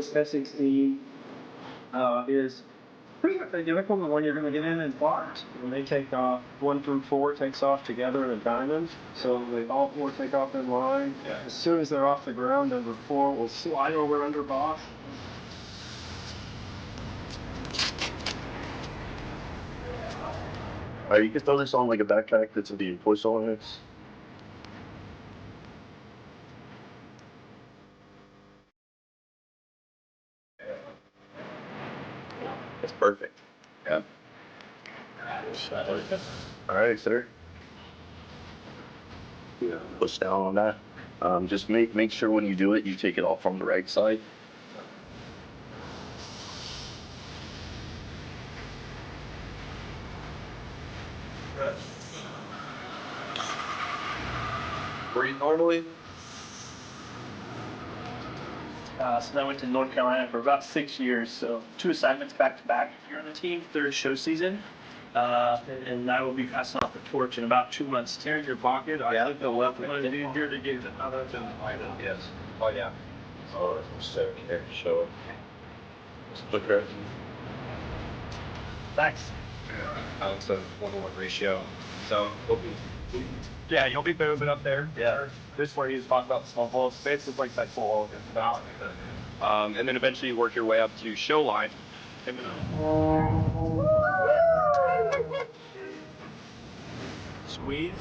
discussing theme is pretty much identical to the one you're going to get in flight. When they take off, 1 through 4 takes off together in a diamond. So they all 4 take off in line. Yeah. As soon as they're off the ground, number 4 will slide over under boss. Alright, you can throw this on like a backpack that's in the voice on it. It's perfect. Yeah. Alright, sir. Yeah. Push down on that. Just make sure when you do it, you take it off from the right side. Breathe normally. So I went to North Carolina for about 6 years, so 2 assignments back to back here on the team, 3rd show season. And I will be passing off the torch in about 2 months. Tear in your pocket. Yeah, I feel left. What I do here to get another than Yes. Oh yeah. Oh, so air show. Quicker. Thanks. It's a 1-to-1 ratio. So we'll be. Yeah, you'll be moving up there. Yeah. This is where he's talking about small holes. Space is like that full hole. And then eventually you work your way up to show line. Squeeze.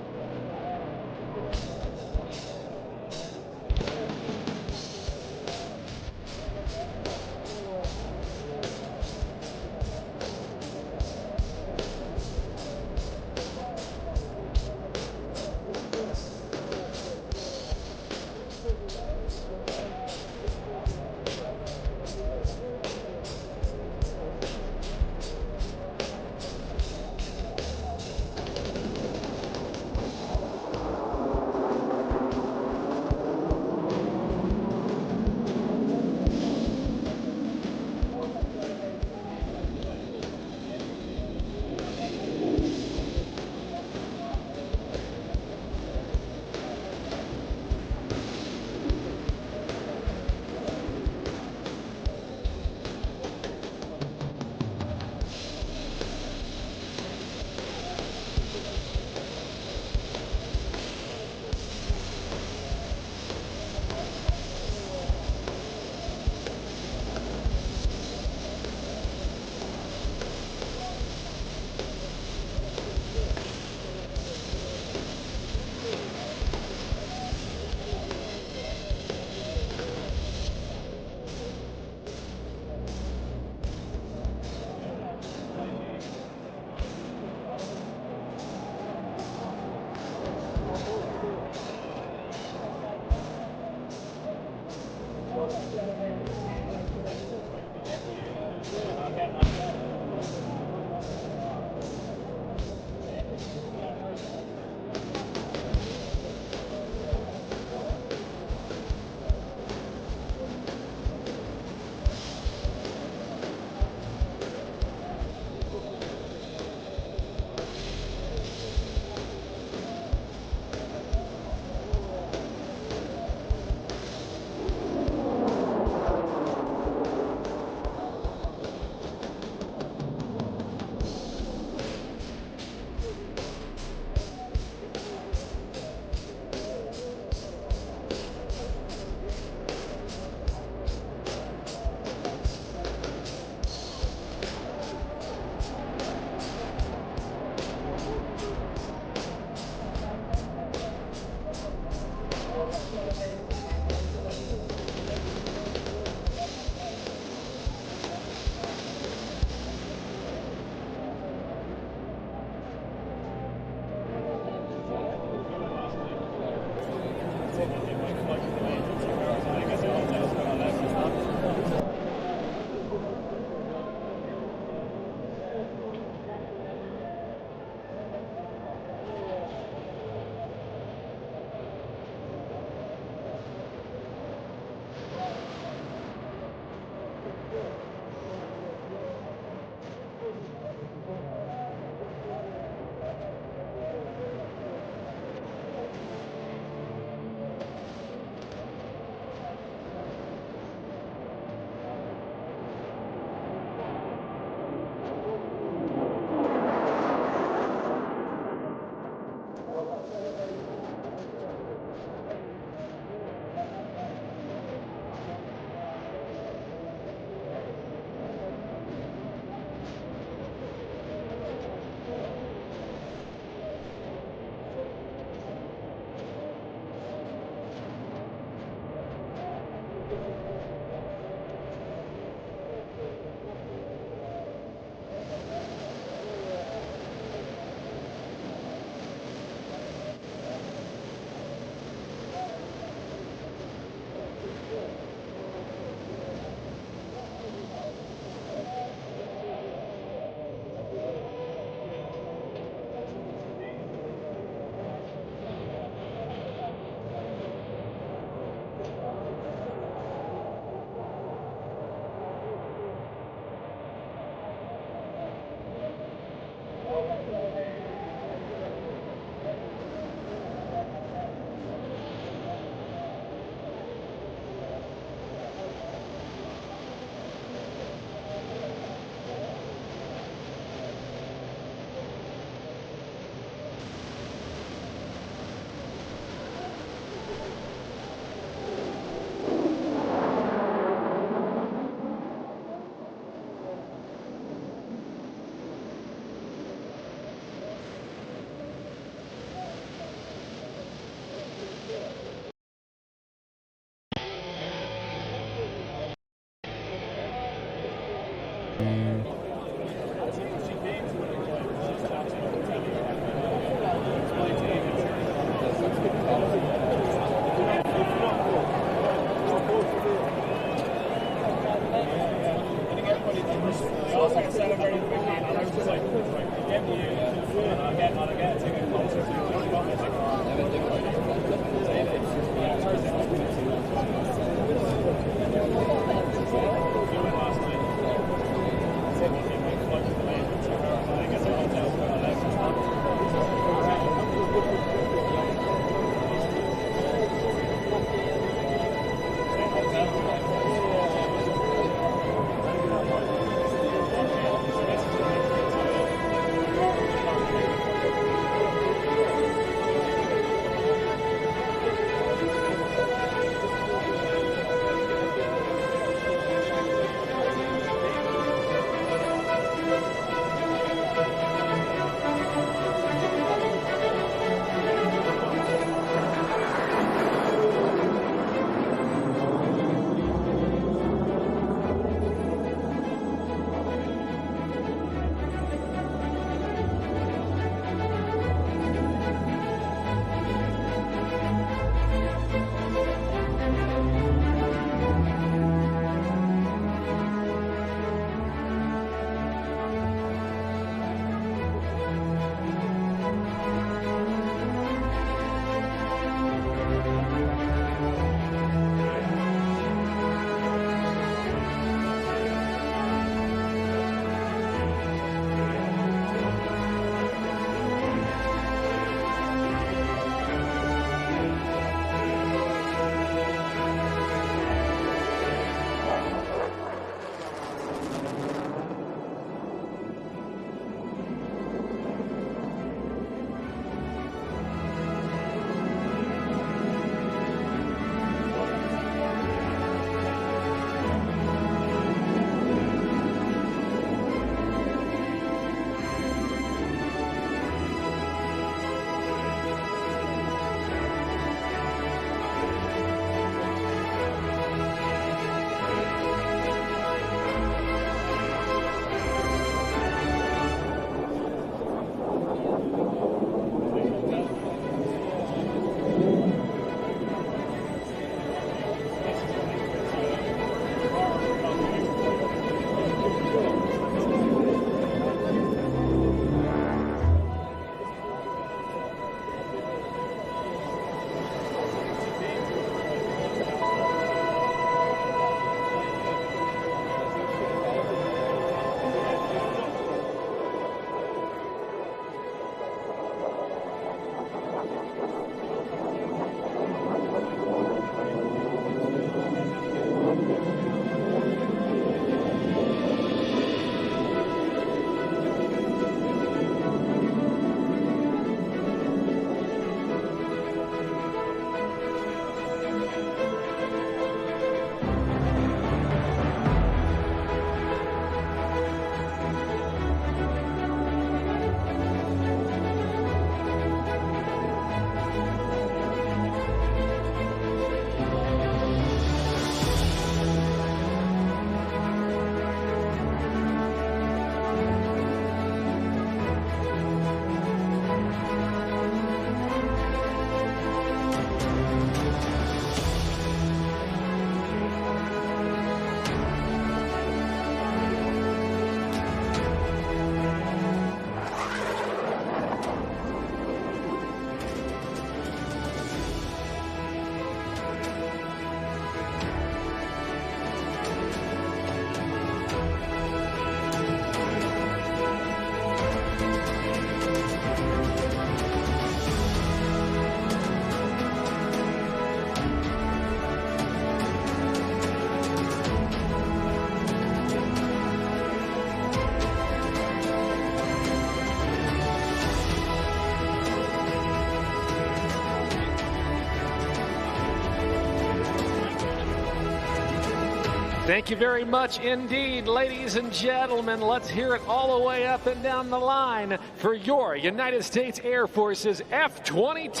Thank you very much indeed, ladies and gentlemen. Let's hear it all the way up and down the line for your United States Air Force's F-22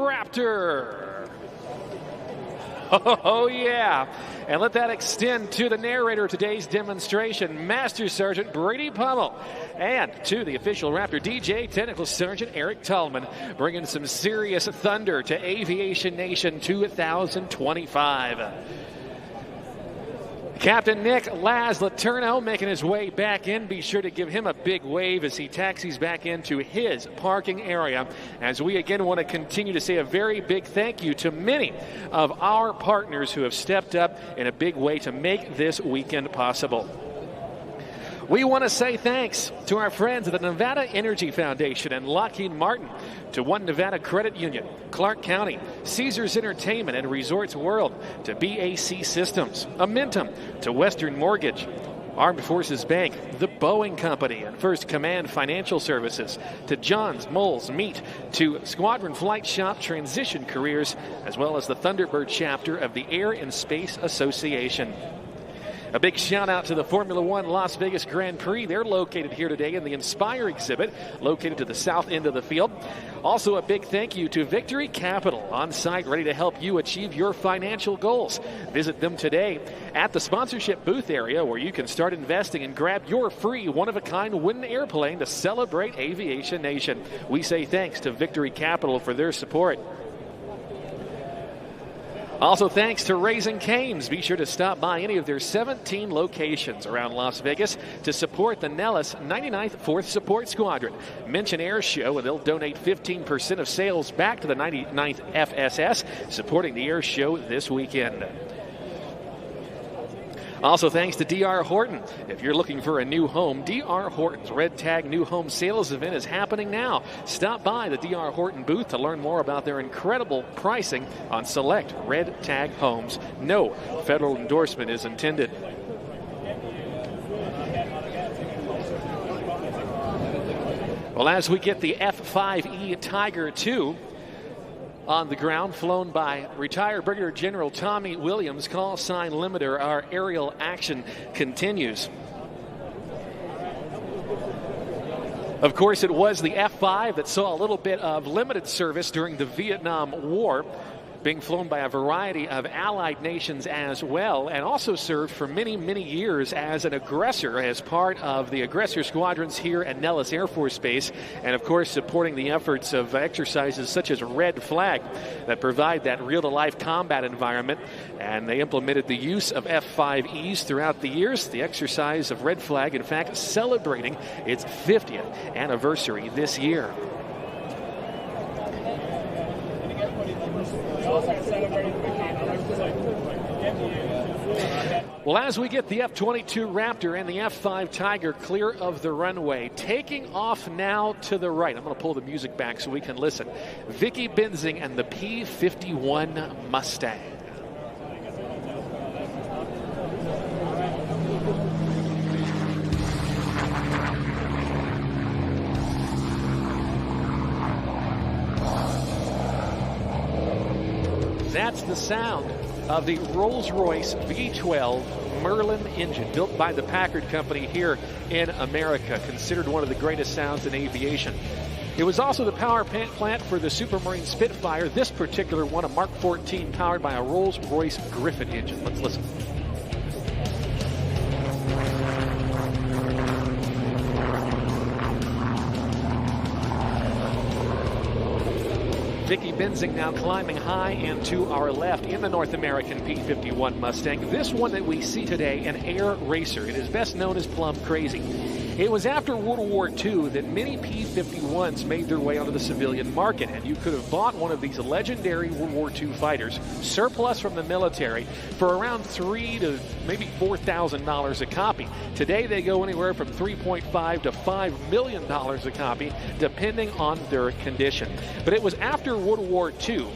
Raptor. Oh, yeah. And let that extend to the narrator of today's demonstration, Master Sergeant Brady Pummel, and to the official Raptor DJ, Technical Sergeant Eric Tallman, bringing some serious thunder to Aviation Nation 2025. Captain Nick Laz Laterno making his way back in. Be sure to give him a big wave as he taxis back into his parking area, as we again want to continue to say a very big thank you to many of our partners who have stepped up in a big way to make this weekend possible. We want to say thanks to our friends at the Nevada Energy Foundation and Lockheed Martin, to One Nevada Credit Union, Clark County, Caesars Entertainment and Resorts World, to BAC Systems, Amentum, to Western Mortgage, Armed Forces Bank, the Boeing Company, and First Command Financial Services, to John's Moles Meat, to Squadron Flight Shop Transition Careers, as well as the Thunderbird chapter of the Air and Space Association. A big shout out to the Formula One Las Vegas Grand Prix. They're located here today in the Inspire exhibit, located to the south end of the field. Also a big thank you to Victory Capital, on site ready to help you achieve your financial goals. Visit them today at the sponsorship booth area, where you can start investing and grab your free one-of-a-kind wooden airplane to celebrate Aviation Nation. We say thanks to Victory Capital for their support. Also, thanks to Raising Cane's. Be sure to stop by any of their 17 locations around Las Vegas to support the Nellis 99th 4th Support Squadron. Mention Air Show, and they'll donate 15% of sales back to the 99th FSS, supporting the Air Show this weekend. Also, thanks to D.R. Horton. If you're looking for a new home, D.R. Horton's Red Tag New Home Sales event is happening now. Stop by the D.R. Horton booth to learn more about their incredible pricing on select Red Tag homes. No federal endorsement is intended. Well, as we get the F-5E Tiger II on the ground, flown by retired Brigadier General Tommy Williams, call sign limiter, our aerial action continues. Of course, it was the F-5 that saw a little bit of limited service during the Vietnam War, being flown by a variety of allied nations as well, and also served for many, many years as an aggressor, as part of the aggressor squadrons here at Nellis Air Force Base, and of course supporting the efforts of exercises such as Red Flag that provide that real-to-life combat environment. And they implemented the use of F-5Es throughout the years. The exercise of Red Flag, in fact, celebrating its 50th anniversary this year. Well, as we get the F-22 Raptor and the F-5 Tiger clear of the runway, taking off now to the right. I'm going to pull the music back so we can listen. Vicky Benzing and the P-51 Mustang. That's the sound of the Rolls-Royce V12 Merlin engine, built by the Packard Company here in America, considered one of the greatest sounds in aviation. It was also the power plant for the Supermarine Spitfire, this particular one, a Mark 14 powered by a Rolls-Royce Griffin engine. Let's listen. Vicky Benzing now climbing high and to our left in the North American P-51 Mustang. This one that we see today, an air racer. It is best known as Plum Crazy. It was after World War II that many P-51s made their way onto the civilian market, and you could have bought one of these legendary World War II fighters, surplus from the military, for around $3,000 to maybe $4,000 a copy. Today they go anywhere from $3.5 to $5 million a copy, depending on their condition. But it was after World War II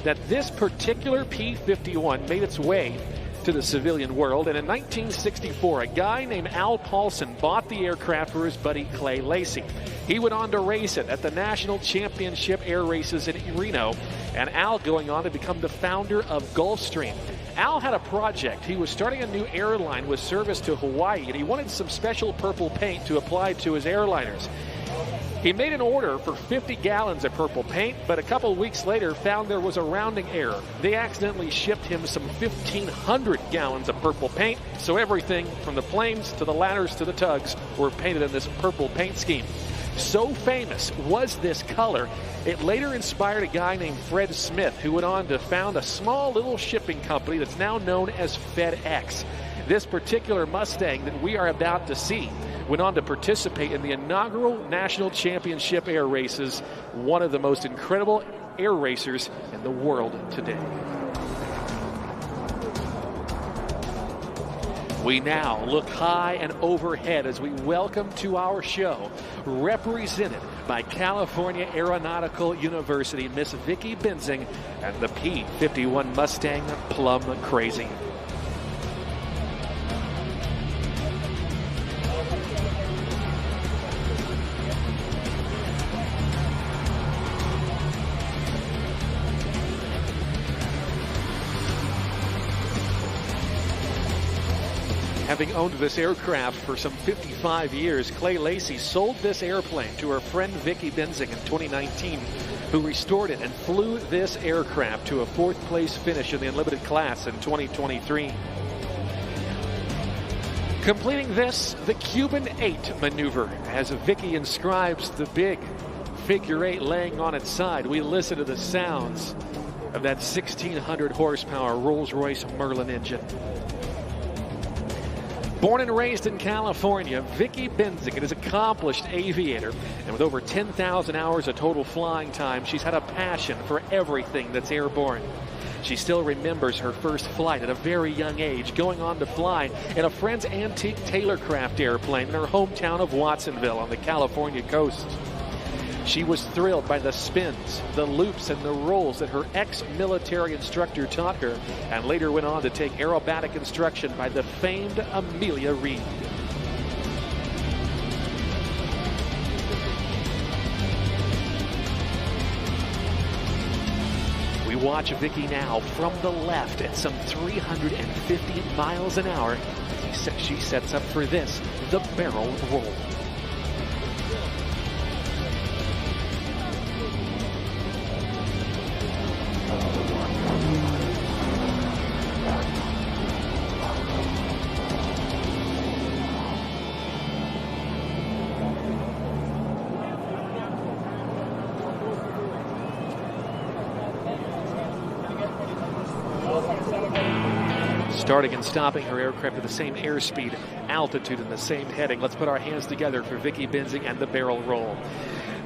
that this particular P-51 made its way to the civilian world, and in 1964 a guy named Al Paulson bought the aircraft for his buddy Clay Lacey. He went on to race it at the National Championship Air Races in Reno, and Al going on to become the founder of Gulfstream. Al had a project. He was starting a new airline with service to Hawaii, and he wanted some special purple paint to apply to his airliners. He made an order for 50 gallons of purple paint, but a couple weeks later found there was a rounding error. They accidentally shipped him some 1,500 gallons of purple paint, so everything from the planes to the ladders to the tugs were painted in this purple paint scheme. So famous was this color, it later inspired a guy named Fred Smith, who went on to found a small little shipping company that's now known as FedEx. This particular Mustang that we are about to see went on to participate in the inaugural National Championship air races, one of the most incredible air racers in the world today. We now look high and overhead as we welcome to our show, represented by California Aeronautical University, Miss Vicki Benzing and the P-51 Mustang Plum Crazy. Having owned this aircraft for some 55 years, Clay Lacey sold this airplane to her friend Vicki Benzing in 2019, who restored it and flew this aircraft to a 4th place finish in the unlimited class in 2023. Completing this, the Cuban 8 maneuver, as Vicki inscribes the big figure 8 laying on its side. We listen to the sounds of that 1,600 horsepower Rolls-Royce Merlin engine. Born and raised in California, Vicki Benzing is an accomplished aviator, and with over 10,000 hours of total flying time, she's had a passion for everything that's airborne. She still remembers her first flight at a very young age, going on to fly in a friend's antique Taylorcraft airplane in her hometown of Watsonville on the California coast. She was thrilled by the spins, the loops, and the rolls that her ex-military instructor taught her, and later went on to take aerobatic instruction by the famed Amelia Reed. We watch Vicki now from the left at some 350 miles an hour as she sets up for this, the barrel roll. Starting and stopping her aircraft at the same airspeed, altitude, and the same heading. Let's put our hands together for Vicki Benzing and the barrel roll.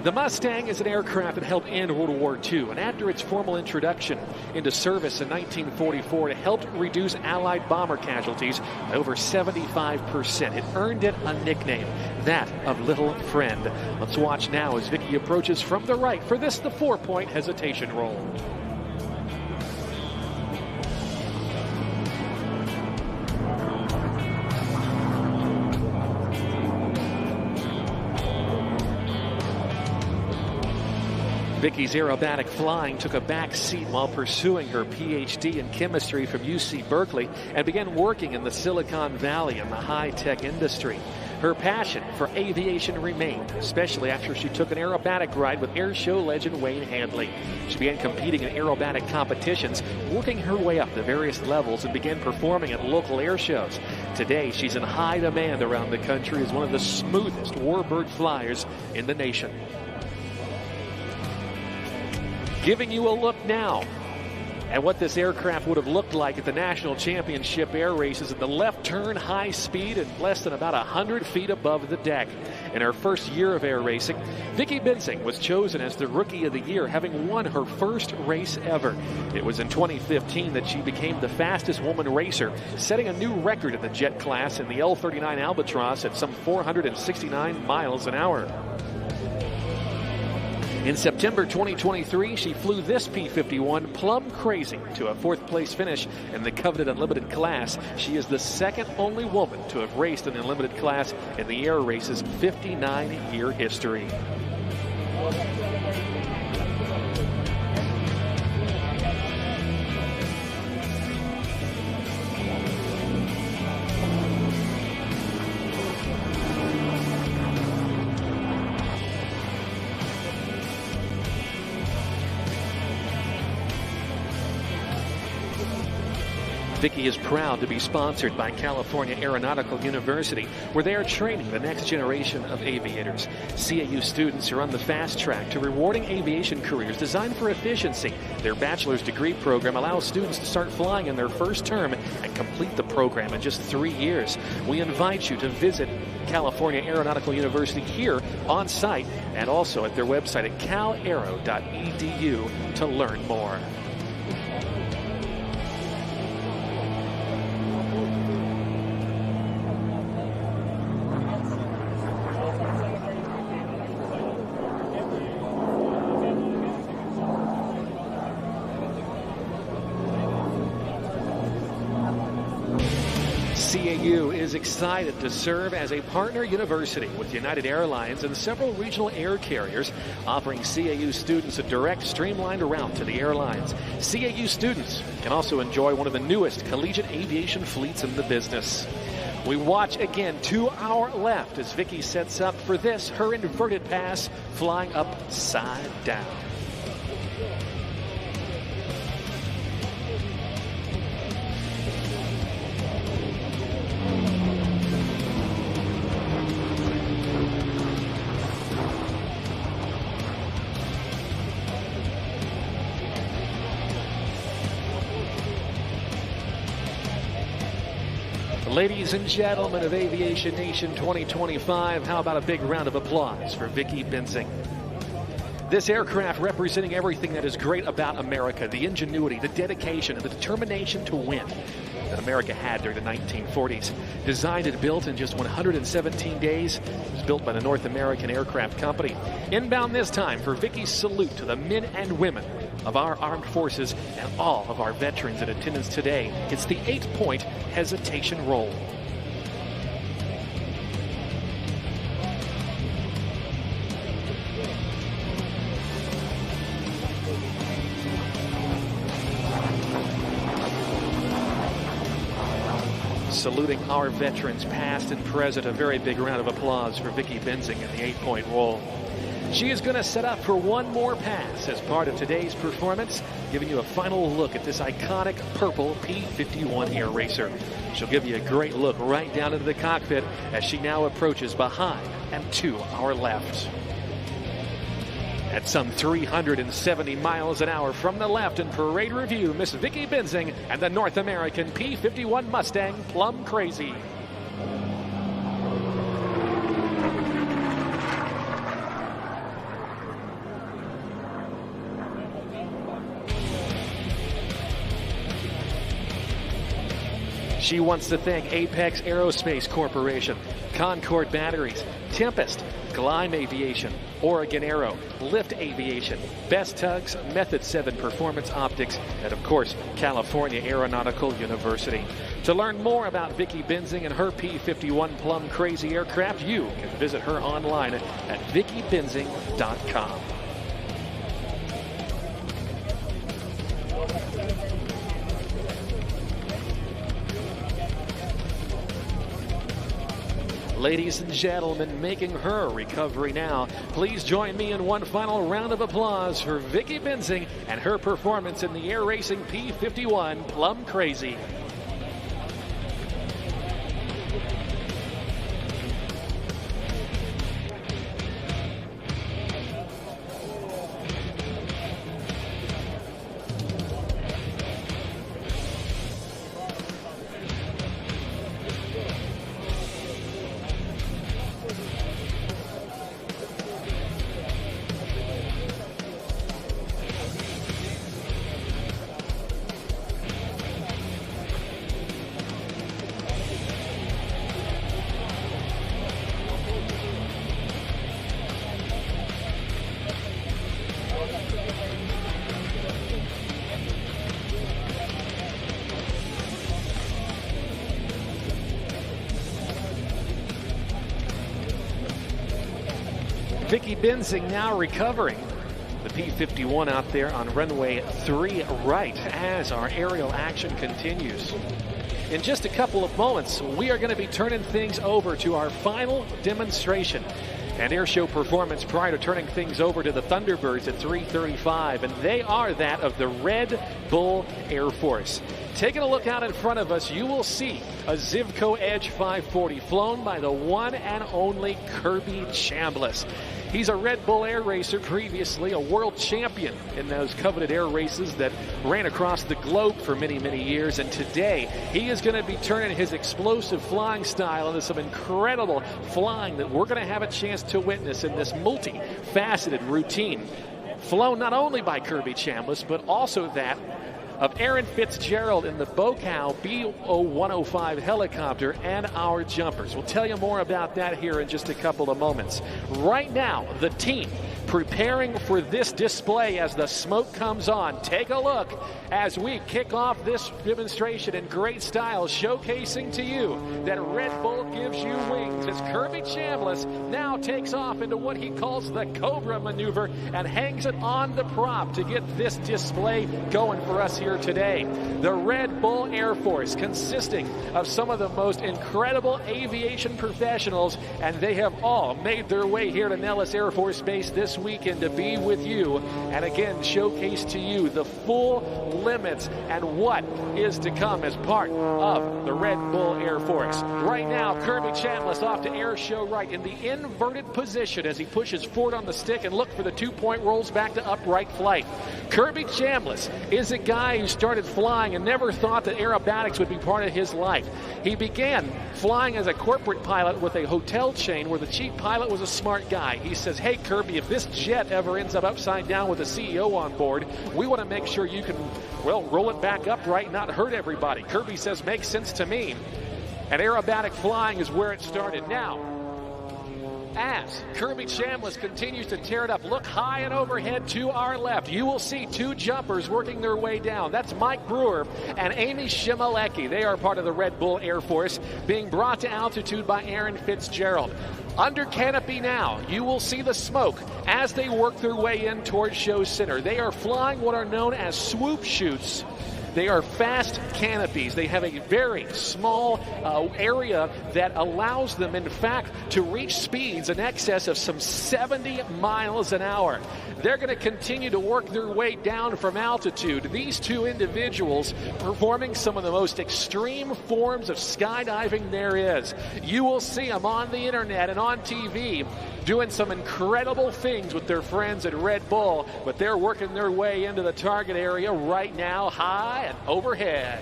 The Mustang is an aircraft that helped end World War II, and after its formal introduction into service in 1944, it helped reduce Allied bomber casualties by over 75%. It earned it a nickname, that of Little Friend. Let's watch now as Vicki approaches from the right for this, the 4-point hesitation roll. Vicki's aerobatic flying took a back seat while pursuing her PhD in chemistry from UC Berkeley and began working in the Silicon Valley in the high-tech industry. Her passion for aviation remained, especially after she took an aerobatic ride with air show legend Wayne Handley. She began competing in aerobatic competitions, working her way up the various levels, and began performing at local air shows. Today, she's in high demand around the country as one of the smoothest warbird flyers in the nation. Giving you a look now at what this aircraft would have looked like at the National Championship air races at the left turn, high speed, and less than about 100 feet above the deck. In her first year of air racing, Vicki Benzing was chosen as the Rookie of the Year, having won her first race ever. It was in 2015 that she became the fastest woman racer, setting a new record in the jet class in the L-39 Albatross at some 469 miles an hour. In September 2023, she flew this P-51 Plum Crazy to a 4th place finish in the coveted unlimited class. She is the second only woman to have raced in the unlimited class in the air race's 59-year history. Vicky is proud to be sponsored by California Aeronautical University, where they are training the next generation of aviators. CAU students are on the fast track to rewarding aviation careers designed for efficiency. Their bachelor's degree program allows students to start flying in their first term and complete the program in just 3 years. We invite you to visit California Aeronautical University here on site and also at their website at calaero.edu to learn more. CAU is excited to serve as a partner university with United Airlines and several regional air carriers, offering CAU students a direct, streamlined route to the airlines. CAU students can also enjoy one of the newest collegiate aviation fleets in the business. We watch again to our left as Vicky sets up for this, her inverted pass, flying upside down. Ladies and gentlemen of Aviation Nation 2025, how about a big round of applause for Vicky Benzing? This aircraft representing everything that is great about America, the ingenuity, the dedication, and the determination to win that America had during the 1940s. Designed and built in just 117 days, it was built by the North American Aircraft Company. Inbound this time for Vicky's salute to the men and women of our armed forces and all of our veterans in attendance today. It's the 8-point hesitation roll. Saluting our veterans past and present, a very big round of applause for Vicky Benzing in the 8-point roll. She is going to set up for one more pass as part of today's performance, giving you a final look at this iconic purple P-51 air racer. She'll give you a great look right down into the cockpit as she now approaches behind and to our left. At some 370 miles an hour from the left in parade review, Miss Vicky Benzing and the North American P-51 Mustang Plum Crazy. She wants to thank Apex Aerospace Corporation, Concord Batteries, Tempest, Gleim Aviation, Oregon Aero, Lift Aviation, Best Tugs, Method 7 Performance Optics, and of course, California Aeronautical University. To learn more about Vicky Benzing and her P-51 Plum Crazy aircraft, you can visit her online at vickybenzing.com. Ladies and gentlemen, making her recovery now. Please join me in one final round of applause for Vicky Benzing and her performance in the air racing P-51 Plum Crazy. Vicky Benzing now recovering the P-51 out there on runway 3 right as our aerial action continues. In just a couple of moments, we are going to be turning things over to our final demonstration and air show performance prior to turning things over to the Thunderbirds at 3:35, and they are that of the Red Bull Air Force. taking a look out in front of us, you will see a Zivco Edge 540 flown by the one and only Kirby Chambliss. He's a Red Bull air racer, previously a world champion in those coveted air races that ran across the globe for many, many years. And today, he is going to be turning his explosive flying style into some incredible flying that we're going to have a chance to witness in this multi-faceted routine. Flown not only by Kirby Chambliss, but also that of Aaron Fitzgerald in the Bocow B0105 helicopter and our jumpers. We'll tell you more about that here in just a couple of moments. Right now, the team preparing for this display as the smoke comes on. Take a look as we kick off this demonstration in great style, showcasing to you that Red Bull gives you wings as Kirby Chambliss now takes off into what he calls the Cobra maneuver and hangs it on the prop to get this display going for us here today. The Red Bull Air Force, consisting of some of the most incredible aviation professionals, and they have all made their way here to Nellis Air Force Base this weekend to be with you and again showcase to you the full limits and what is to come as part of the Red Bull Air Force. Right now, Kirby Chambliss off to air show right in the inverted position as he pushes forward on the stick and look for the 2-point rolls back to upright flight. Kirby Chambliss is a guy who started flying and never thought that aerobatics would be part of his life. He began flying as a corporate pilot with a hotel chain where the chief pilot was a smart guy. He says, hey Kirby, if this jet ever ends up upside down with a CEO on board, we want to make sure you can, well, roll it back upright, not hurt everybody. Kirby says, makes sense to me. And aerobatic flying is where it started. Now, as Kirby Chambliss continues to tear it up, look high and overhead to our left. You will see two jumpers working their way down. That's Mike Brewer and Amy Shimalecki. They are part of the Red Bull Air Force, being brought to altitude by Aaron Fitzgerald. Under canopy now, you will see the smoke as they work their way in towards show center. They are flying what are known as swoop chutes. They are fast canopies. They have a very small area that allows them, in fact, to reach speeds in excess of some 70 miles an hour. They're going to continue to work their way down from altitude. These two individuals performing some of the most extreme forms of skydiving there is. You will see them on the internet and on TV doing some incredible things with their friends at Red Bull, but they're working their way into the target area right now, high and overhead.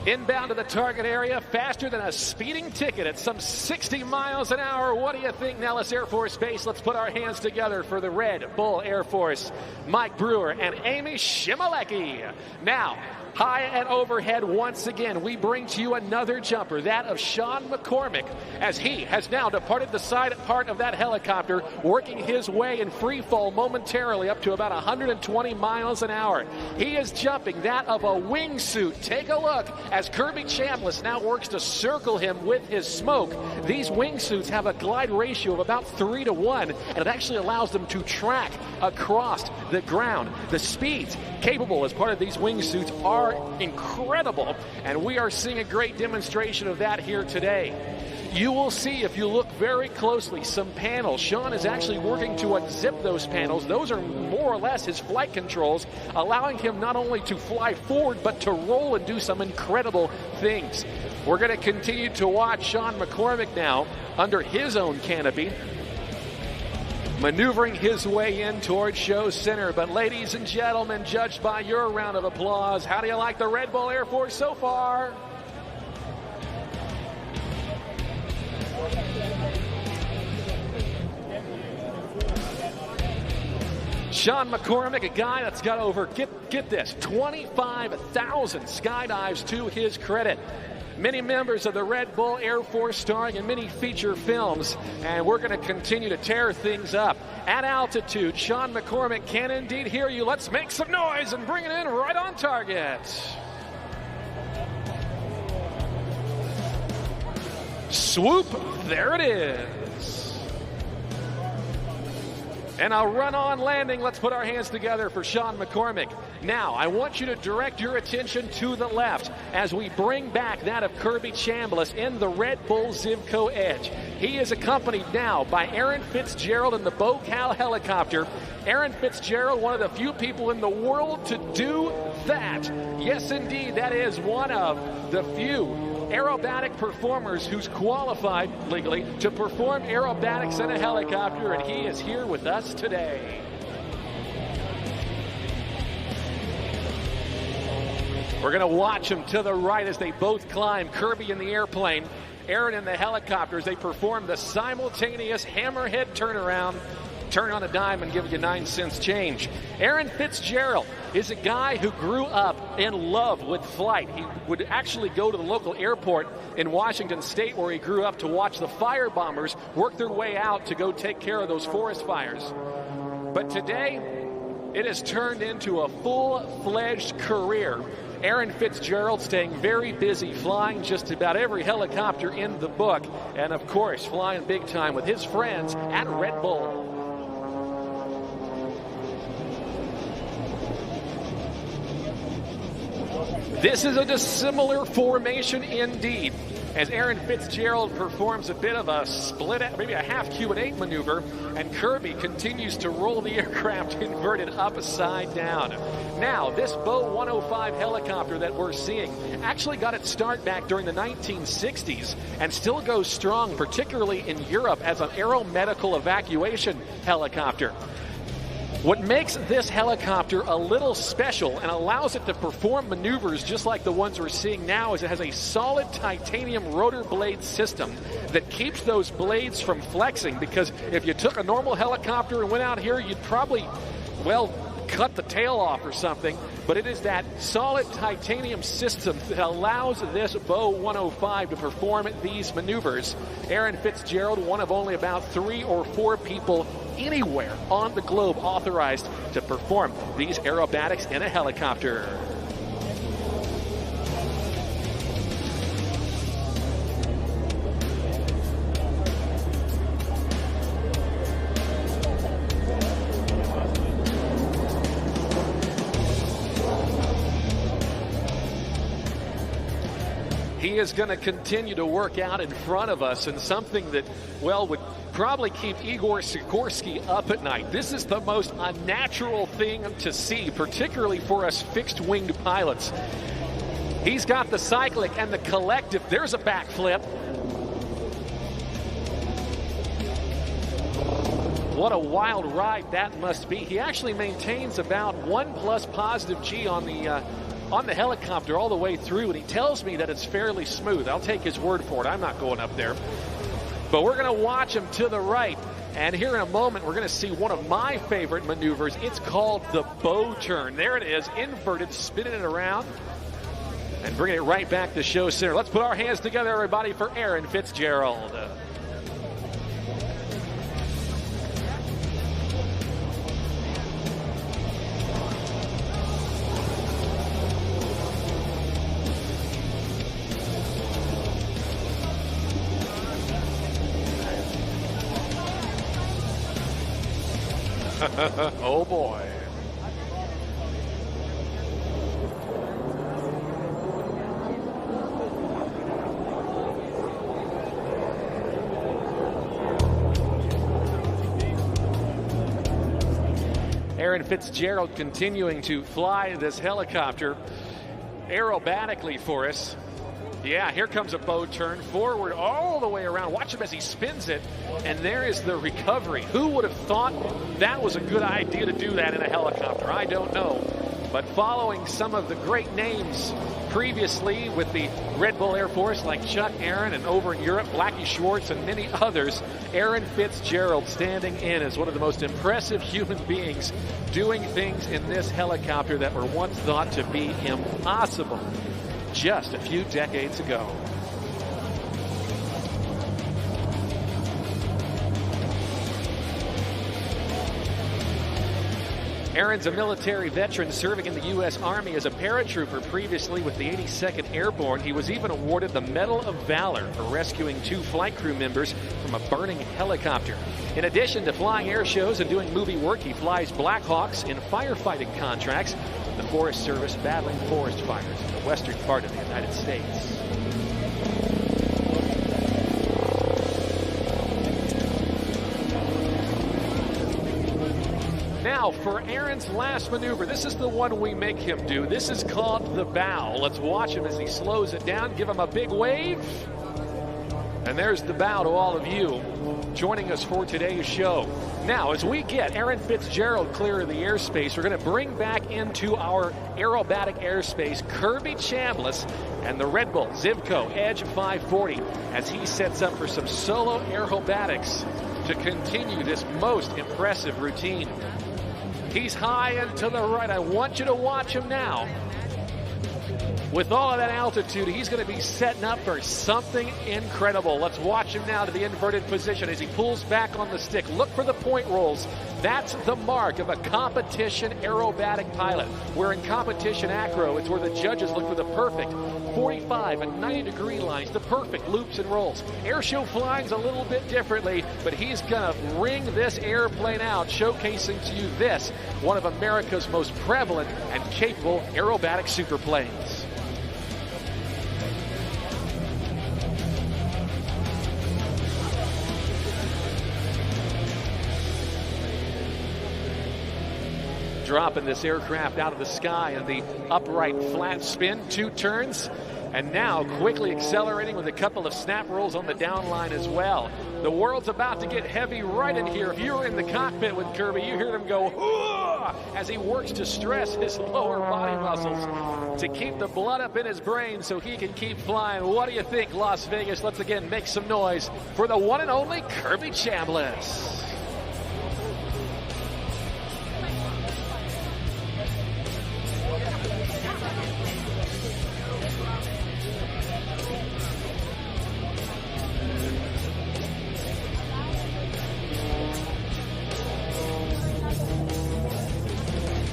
Inbound to the target area, faster than a speeding ticket at some 60 miles an hour. What do you think, Nellis Air Force Base? Let's put our hands together for the Red Bull Air Force, Mike Brewer and Amy Shimalecki. Now, high and overhead once again, we bring to you another jumper, that of Sean McCormick, as he has now departed the side part of that helicopter, working his way in free fall momentarily up to about 120 miles an hour. He is jumping that of a wingsuit. Take a look as Kirby Chambliss now works to circle him with his smoke. These wingsuits have a glide ratio of about 3 to 1, and it actually allows them to track across the ground. The speeds capable as part of these wingsuits are incredible, and we are seeing a great demonstration of that here today. You will see, if you look very closely, some panels. Sean is actually working to unzip those panels. Those are more or less his flight controls, allowing him not only to fly forward, but to roll and do some incredible things. We're going to continue to watch Sean McCormick now under his own canopy, maneuvering his way in towards show center. But ladies and gentlemen, judged by your round of applause, how do you like the Red Bull Air Force so far? Sean McCormick, a guy that's got over, get this, 25,000 skydives to his credit. Many members of the Red Bull Air Force starring in many feature films, and we're going to continue to tear things up. At altitude, Sean McCormick can indeed hear you. Let's make some noise and bring it in right on target. Swoop, there it is. And a run-on landing. Let's put our hands together for Sean McCormick Now, I want you to direct your attention to the left as we bring back that of Kirby Chambliss in the Red Bull Zivco Edge. He is accompanied now by Aaron Fitzgerald in the Bocal helicopter. Aaron Fitzgerald, one of the few people in the world to do that. Yes, indeed, that is one of the few aerobatic performers who's qualified legally to perform aerobatics in a helicopter, and he is here with us today. We're going to watch them to the right as they both climb. Kirby in the airplane, Aaron in the helicopter as they perform the simultaneous hammerhead turnaround. Turn on a dime and give you 9 cents change. Aaron Fitzgerald is a guy who grew up in love with flight. He would actually go to the local airport in Washington State where he grew up to watch the fire bombers work their way out to go take care of those forest fires. But today, it has turned into a full-fledged career. Aaron Fitzgerald staying very busy, flying just about every helicopter in the book, and of course, flying big time with his friends at Red Bull. This is a dissimilar formation indeed, as Aaron Fitzgerald performs a bit of a split, maybe a half Q&A maneuver, and Kirby continues to roll the aircraft inverted upside down. Now, this Bo 105 helicopter that we're seeing actually got its start back during the 1960s and still goes strong, particularly in Europe, as an aeromedical evacuation helicopter. What makes this helicopter a little special and allows it to perform maneuvers just like the ones we're seeing now is it has a solid titanium rotor blade system that keeps those blades from flexing, because if you took a normal helicopter and went out here, you'd probably, well, cut the tail off or something. But it is that solid titanium system that allows this Bo 105 to perform these maneuvers. Aaron Fitzgerald, one of only about 3 or 4 people anywhere on the globe authorized to perform these aerobatics in a helicopter. He is going to continue to work out in front of us, and something that, well, would probably keep Igor Sikorsky up at night. This is the most unnatural thing to see, particularly for us fixed-winged pilots. He's got the cyclic and the collective. There's a backflip. What a wild ride that must be. He actually maintains about 1+ positive G on the helicopter all the way through, and he tells me that it's fairly smooth. I'll take his word for it. I'm not going up there. But we're going to watch him to the right, and here in a moment we're going to see one of my favorite maneuvers. It's called the bow turn. There it is, inverted, spinning it around and bringing it right back to show center. Let's put our hands together, everybody, for Aaron Fitzgerald. Oh boy. Aaron Fitzgerald continuing to fly this helicopter aerobatically for us. Yeah, here comes a bow turn forward all the way around. Watch him as he spins it, and there is the recovery. Who would have thought that was a good idea to do that in a helicopter? I don't know. But following some of the great names previously with the Red Bull Air Force like Chuck Aaron, and over in Europe, Blackie Schwartz and many others, Aaron Fitzgerald standing in as one of the most impressive human beings doing things in this helicopter that were once thought to be impossible just a few decades ago. Aaron's a military veteran serving in the U.S. Army as a paratrooper previously with the 82nd Airborne. He was even awarded the Medal of Valor for rescuing 2 flight crew members from a burning helicopter. In addition to flying air shows and doing movie work, he flies Blackhawks in firefighting contracts. the Forest Service battling forest fires in the western part of the United States. Now for Aaron's last maneuver. This is the one we make him do. This is called the bow. Let's watch him as he slows it down. Give him a big wave. And there's the bow to all of you joining us for today's show. Now, as we get Aaron Fitzgerald clear of the airspace, we're going to bring back into our aerobatic airspace Kirby Chambliss and the Red Bull Zivco Edge 540 as he sets up for some solo aerobatics to continue this most impressive routine. He's high and to the right. I want you to watch him now. With all of that altitude, he's going to be setting up for something incredible. Let's watch him now to the inverted position as he pulls back on the stick. Look for the point rolls. That's the mark of a competition aerobatic pilot. Where in competition acro, it's where the judges look for the perfect 45 and 90 degree lines, the perfect loops and rolls. Air show flying's a little bit differently, but he's going to ring this airplane out, showcasing to you this, one of America's most prevalent and capable aerobatic superplanes. Dropping this aircraft out of the sky in the upright flat spin, 2 turns, and now quickly accelerating with a couple of snap rolls on the down line as well. The world's about to get heavy right in here. If you were in the cockpit with Kirby, you hear him go, "Ooh," as he works to stress his lower body muscles to keep the blood up in his brain so he can keep flying. What do you think, Las Vegas? Let's again make some noise for the one and only Kirby Chambliss.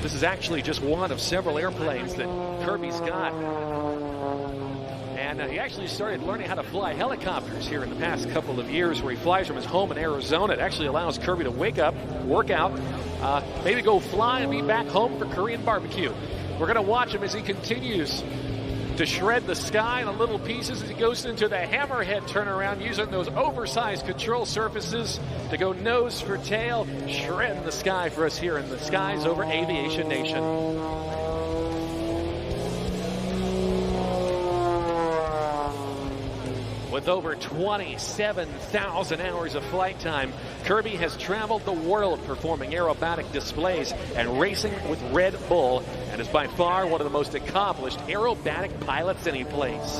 This is actually just one of several airplanes that Kirby's got. And he actually started learning how to fly helicopters here in the past couple of years, where he flies from his home in Arizona. It actually allows Kirby to wake up, work out, maybe go fly and be back home for Korean barbecue. We're going to watch him as he continues to shred the sky in little pieces as he goes into the hammerhead turnaround, using those oversized control surfaces to go nose for tail, shredding the sky for us here in the skies over Aviation Nation. With over 27,000 hours of flight time, Kirby has traveled the world performing aerobatic displays and racing with Red Bull, and is by far one of the most accomplished aerobatic pilots any place.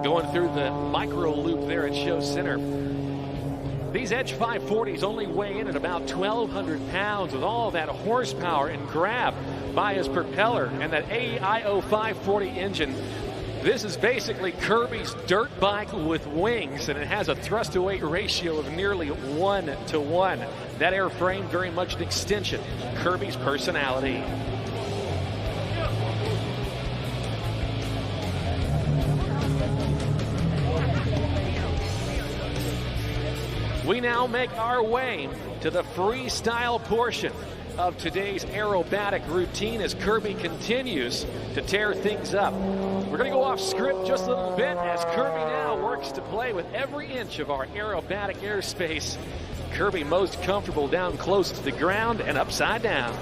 Going through the micro loop there at Show Center. These Edge 540s only weigh in at about 1,200 pounds with all that horsepower and grab by his propeller and that AIO 540 engine. This is basically Kirby's dirt bike with wings, and it has a thrust-to-weight ratio of nearly 1-to-1. That airframe very much an extension of Kirby's personality. We now make our way to the freestyle portion of today's aerobatic routine as Kirby continues to tear things up. We're going to go off script just a little bit as Kirby now works to play with every inch of our aerobatic airspace. Kirby most comfortable down close to the ground and upside down.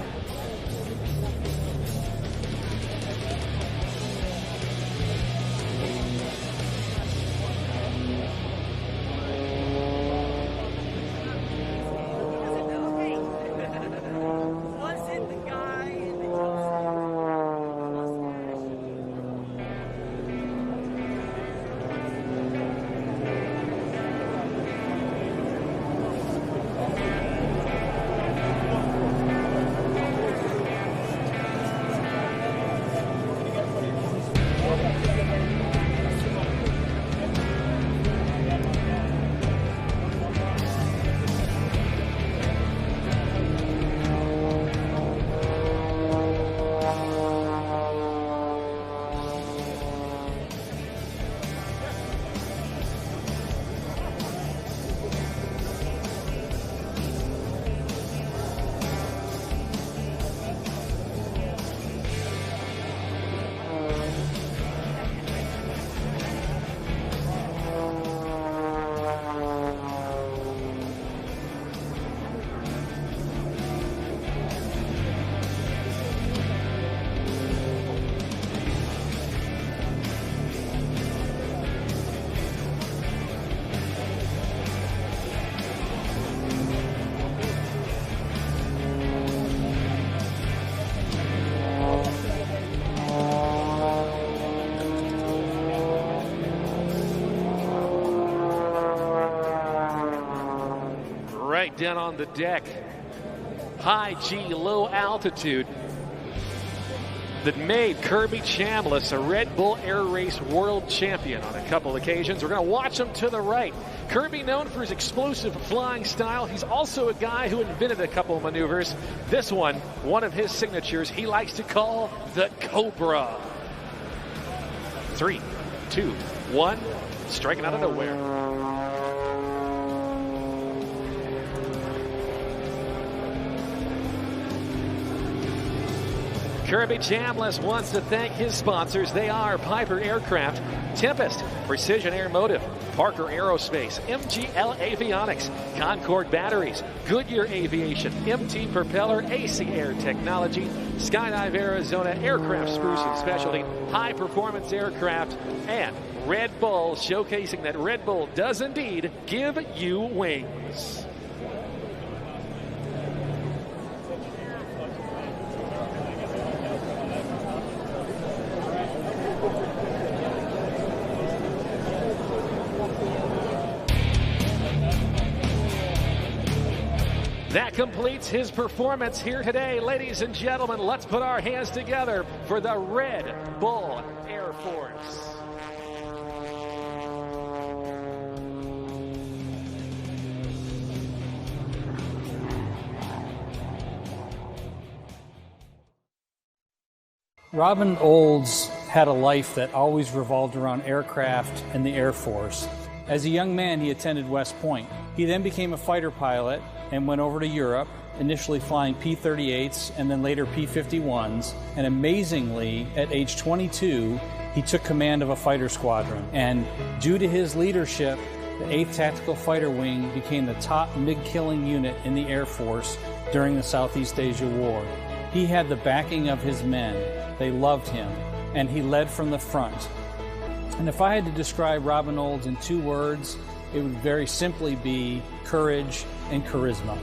down on the deck. High G, low altitude that made Kirby Chambliss a Red Bull Air Race world champion on a couple occasions. We're going to watch him to the right. Kirby, known for his explosive flying style, he's also a guy who invented a couple of maneuvers. This one of his signatures, he likes to call the Cobra. 3, 2, 1, striking out of nowhere. Kirby Chambliss wants to thank his sponsors. They are Piper Aircraft, Tempest, Precision Airmotive, Parker Aerospace, MGL Avionics, Concord Batteries, Goodyear Aviation, MT Propeller, AC Air Technology, Skydive Arizona, Aircraft Spruce and Specialty, High Performance Aircraft, and Red Bull, showcasing that Red Bull does indeed give you wings. That completes his performance here today. Ladies and gentlemen, let's put our hands together for the Red Bull Air Force. Robin Olds had a life that always revolved around aircraft and the Air Force. As a young man, he attended West Point. He then became a fighter pilot and went over to Europe, initially flying P-38s and then later P-51s. And amazingly, at age 22, he took command of a fighter squadron. And due to his leadership, the 8th Tactical Fighter Wing became the top MiG-killing unit in the Air Force during the Southeast Asia War. He had the backing of his men. They loved him, and he led from the front. And if I had to describe Robin Olds in 2 words, it would very simply be courage and charisma.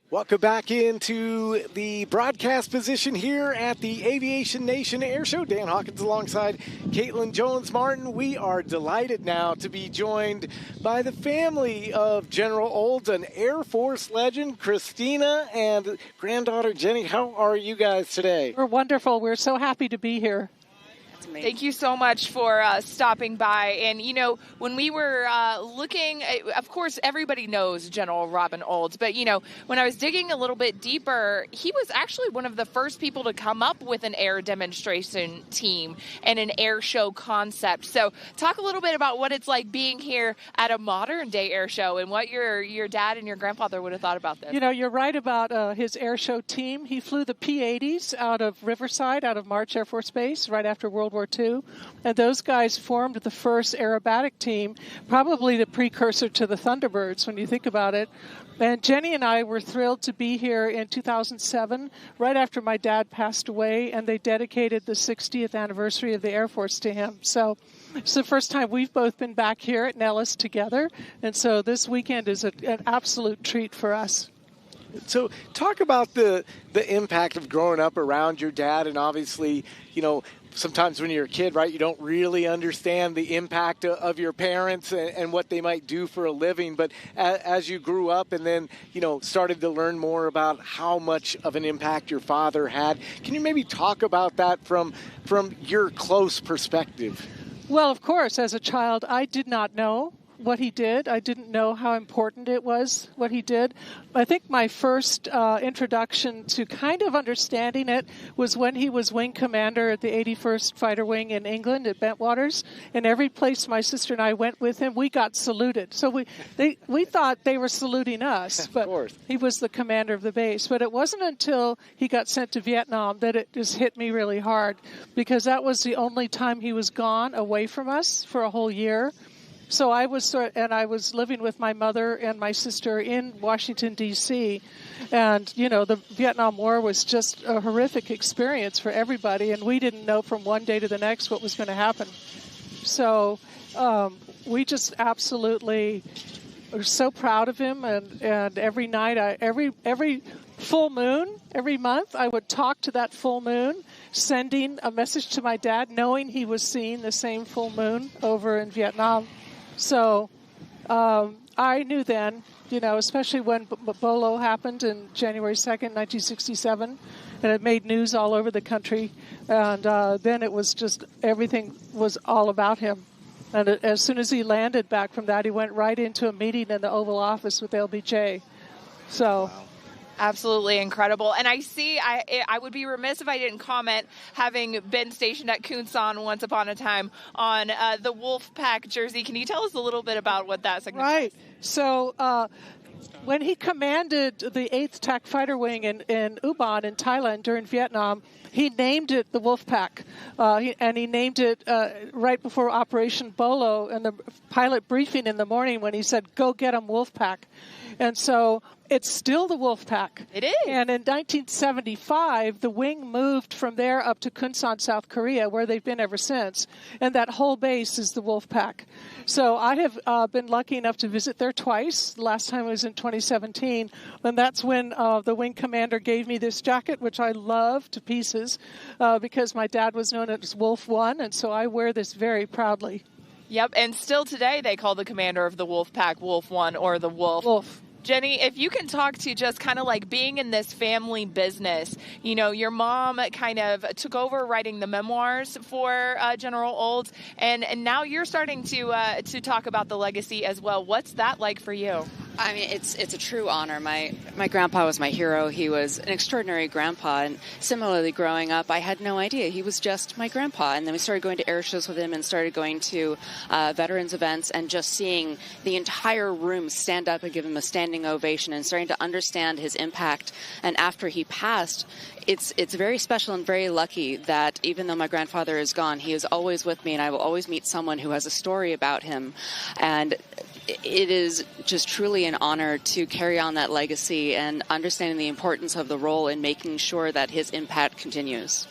Welcome back into the broadcast position here at the Aviation Nation Air Show. Dan Hawkins alongside Caitlin Jones-Martin. We are delighted now to be joined by the family of General Olds, an Air Force legend, Christina, and granddaughter Jenny. How are you guys today? We're wonderful. We're so happy to be here. Thank you so much for stopping by. And, you know, when we were looking, of course, everybody knows General Robin Olds. But, you know, when I was digging a little bit deeper, he was actually one of the first people to come up with an air demonstration team and an air show concept. So talk a little bit about what it's like being here at a modern day air show and what your dad and your grandfather would have thought about this. You know, you're right about his air show team. He flew the P-80s out of Riverside, out of March Air Force Base, right after World War II. And those guys formed the first aerobatic team, probably the precursor to the Thunderbirds when you think about it. And Jenny and I were thrilled to be here in 2007, right after my dad passed away, and they dedicated the 60th anniversary of the Air Force to him. So it's the first time we've both been back here at Nellis together, and so this weekend is an absolute treat for us. So talk about the impact of growing up around your dad, and obviously, you know, sometimes when you're a kid, right, you don't really understand the impact of your parents and what they might do for a living. But as you grew up and then, you know, started to learn more about how much of an impact your father had, can you maybe talk about that from your close perspective? Well, of course, as a child, I did not know what he did. I didn't know how important it was, what he did. I think my first introduction to kind of understanding it was when he was wing commander at the 81st Fighter Wing in England at Bentwaters. And every place my sister and I went with him, we got saluted. So we thought they were saluting us, but he was the commander of the base. But it wasn't until he got sent to Vietnam that it just hit me really hard, because that was the only time he was gone away from us for a whole year. So I was living with my mother and my sister in Washington, D.C., and, you know, the Vietnam War was just a horrific experience for everybody, and we didn't know from one day to the next what was going to happen. So we just absolutely are so proud of him, and every night, every full moon, every month, I would talk to that full moon, sending a message to my dad, knowing he was seeing the same full moon over in Vietnam. So I knew then, especially when Bolo happened in January 2nd, 1967, and it made news all over the country. And then it was just, everything was all about him. And as soon as he landed back from that, he went right into a meeting in the Oval Office with LBJ. So... Wow. Absolutely incredible. And I would be remiss if I didn't comment, having been stationed at Kunsan once upon a time, on the Wolfpack jersey. Can you tell us a little bit about what that signifies? Right. So when he commanded the 8th TAC Fighter Wing in Ubon in Thailand during Vietnam, he named it the Wolfpack. And he named it right before Operation Bolo in the pilot briefing in the morning when he said, "Go get 'em, Wolfpack." And so it's still the Wolfpack. It is. And in 1975, the wing moved from there up to Kunsan, South Korea, where they've been ever since. And that whole base is the Wolfpack. So I have been lucky enough to visit there twice. The last time was in 2017. And that's when the wing commander gave me this jacket, which I love to pieces, because my dad was known as Wolf One. And so I wear this very proudly. Yep, and still today they call the commander of the Wolfpack Wolf One, or the Wolf. Wolf. Jenny, if you can talk to just kind of like being in this family business, your mom kind of took over writing the memoirs for General Olds, and now you're starting to talk about the legacy as well. What's that like for you? I mean, it's a true honor. My grandpa was my hero. He was an extraordinary grandpa, and similarly, growing up, I had no idea. He was just my grandpa, and then we started going to air shows with him and started going to veterans events, and just seeing the entire room stand up and give him a standing ovation and starting to understand his impact. And after he passed, it's very special and very lucky that even though my grandfather is gone, he is always with me, and I will always meet someone who has a story about him. And it is just truly an honor to carry on that legacy and understanding the importance of the role in making sure that his impact continues.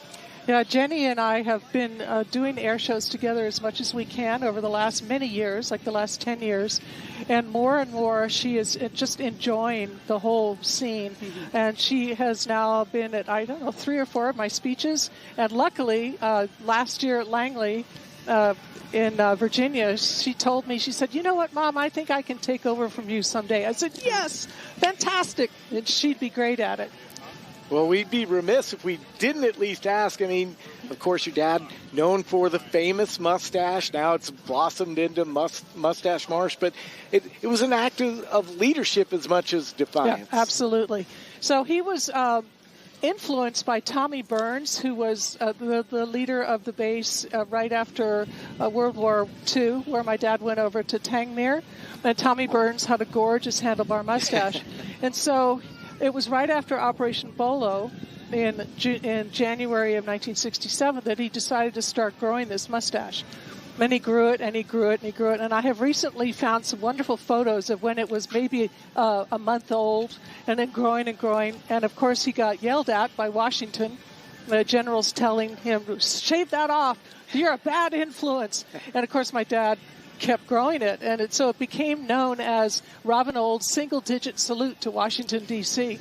Yeah, Jenny and I have been doing air shows together as much as we can over the last many years, like the last 10 years. And more she is just enjoying the whole scene. Mm-hmm. And she has now been at, 3 or 4 of my speeches. And luckily, last year at Langley, in Virginia, she told me, she said, "You know what, Mom, I think I can take over from you someday." I said, "Yes, fantastic." And she'd be great at it. Well, we'd be remiss if we didn't at least ask. I mean, of course, your dad, known for the famous mustache. Now it's blossomed into Mustache Marsh. But it was an act of leadership as much as defiance. Yeah, absolutely. So he was influenced by Tommy Burns, who was the leader of the base right after World War II, where my dad went over to Tangmere. And Tommy Burns had a gorgeous handlebar mustache. And so it was right after Operation Bolo in January of 1967 that he decided to start growing this mustache. And he grew it, and he grew it, and he grew it. And I have recently found some wonderful photos of when it was maybe a month old, and then growing and growing. And, of course, he got yelled at by Washington. The generals telling him, "Shave that off. You're a bad influence." And, of course, my dad kept growing it. And so it became known as Robin Old's single-digit salute to Washington, D.C.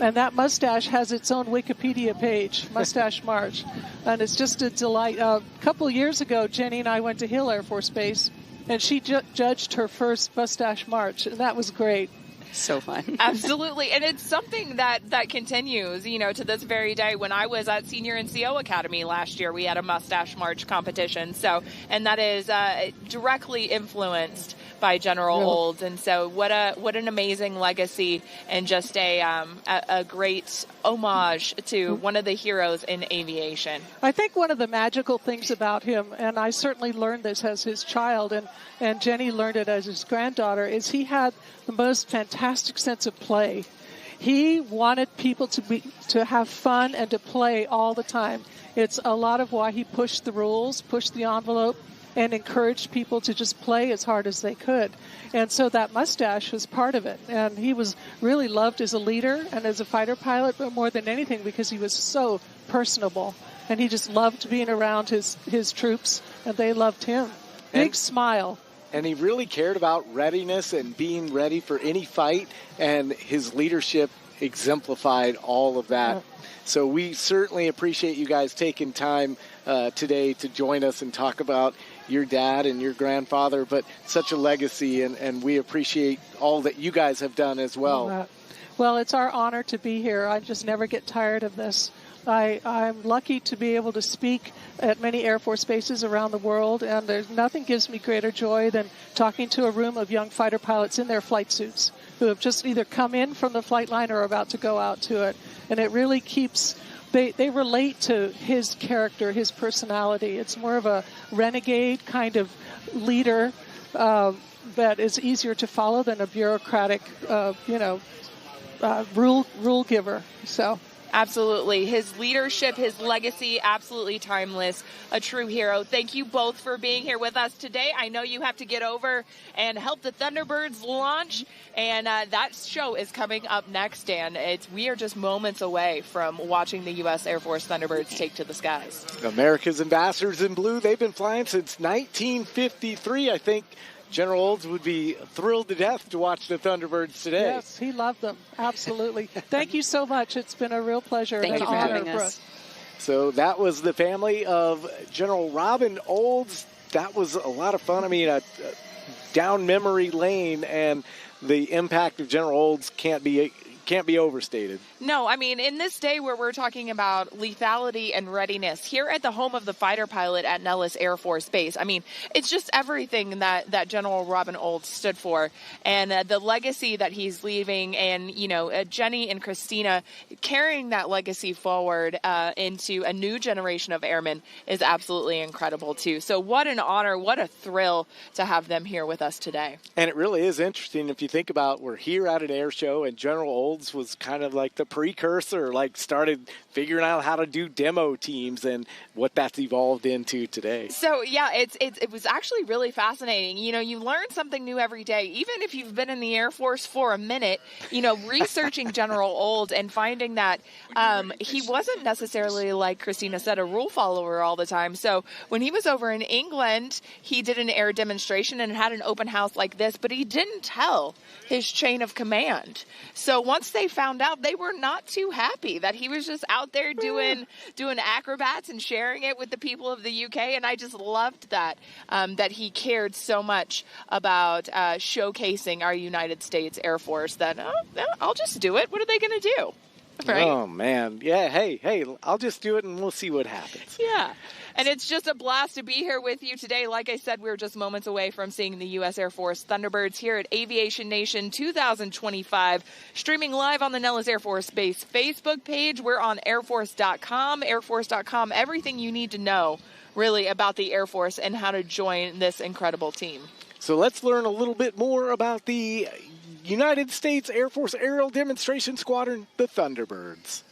And that mustache has its own Wikipedia page, Mustache March. And it's just a delight. A couple of years ago, Jenny and I went to Hill Air Force Base, and she judged her first Mustache March, and that was great. So fun. Absolutely. And it's something that continues, to this very day. When I was at Senior NCO Academy last year, we had a Mustache March competition. So, and that is directly influenced by General Olds. And so what an amazing legacy, and just a great homage to one of the heroes in aviation. I think one of the magical things about him, and I certainly learned this as his child, and Jenny learned it as his granddaughter, is he had the most fantastic sense of play. He wanted people to have fun and to play all the time. It's a lot of why he pushed the rules, pushed the envelope, and encouraged people to just play as hard as they could. And so that mustache was part of it. And he was really loved as a leader and as a fighter pilot, but more than anything because he was so personable. And he just loved being around his troops, and they loved him. Big smile. And he really cared about readiness and being ready for any fight. And his leadership exemplified all of that. So we certainly appreciate you guys taking time today to join us and talk about your dad and your grandfather, but such a legacy, and we appreciate all that you guys have done as well. Well, it's our honor to be here. I just never get tired of this. I'm lucky to be able to speak at many Air Force bases around the world, and there's nothing gives me greater joy than talking to a room of young fighter pilots in their flight suits who have just either come in from the flight line or are about to go out to it. And it really keeps, they relate to his character, his personality. It's more of a renegade kind of leader that is easier to follow than a bureaucratic, rule giver. So. Absolutely. His leadership, his legacy, absolutely timeless. A true hero. Thank you both for being here with us today. I know you have to get over and help the Thunderbirds launch, and that show is coming up next, and we are just moments away from watching the U.S. Air Force Thunderbirds take to the skies. America's ambassadors in blue, they've been flying since 1953, I think. General Olds would be thrilled to death to watch the Thunderbirds today. Yes, he loved them. Absolutely. Thank you so much. It's been a real pleasure. Thank you for having us. So that was the family of General Robin Olds. That was a lot of fun. I mean, down memory lane, and the impact of General Olds can't be overstated. No, I mean, in this day where we're talking about lethality and readiness, here at the home of the fighter pilot at Nellis Air Force Base, I mean, it's just everything that General Robin Olds stood for, and the legacy that he's leaving, and, Jenny and Christina carrying that legacy forward into a new generation of airmen is absolutely incredible, too. So what an honor, what a thrill to have them here with us today. And it really is interesting if you think about, we're here at an air show, and General Olds was kind of like the precursor, like started figuring out how to do demo teams and what that's evolved into today. So yeah, it was actually really fascinating. You learn something new every day, even if you've been in the Air Force for a minute. Researching General Olds and finding that he wasn't necessarily, like Christina said, a rule follower all the time. So when he was over in England, he did an air demonstration and had an open house like this, but he didn't tell his chain of command. So once they found out, they were not too happy that he was just out there doing acrobats and sharing it with the people of the UK. And I just loved that he cared so much about showcasing our United States Air Force that I'll just do it. What are they going to do? Right? Oh man, yeah. Hey, I'll just do it and we'll see what happens. Yeah. And it's just a blast to be here with you today. Like I said, we're just moments away from seeing the U.S. Air Force Thunderbirds here at Aviation Nation 2025, streaming live on the Nellis Air Force Base Facebook page. We're on airforce.com, airforce.com, everything you need to know, really, about the Air Force and how to join this incredible team. So let's learn a little bit more about the United States Air Force Aerial Demonstration Squadron, the Thunderbirds.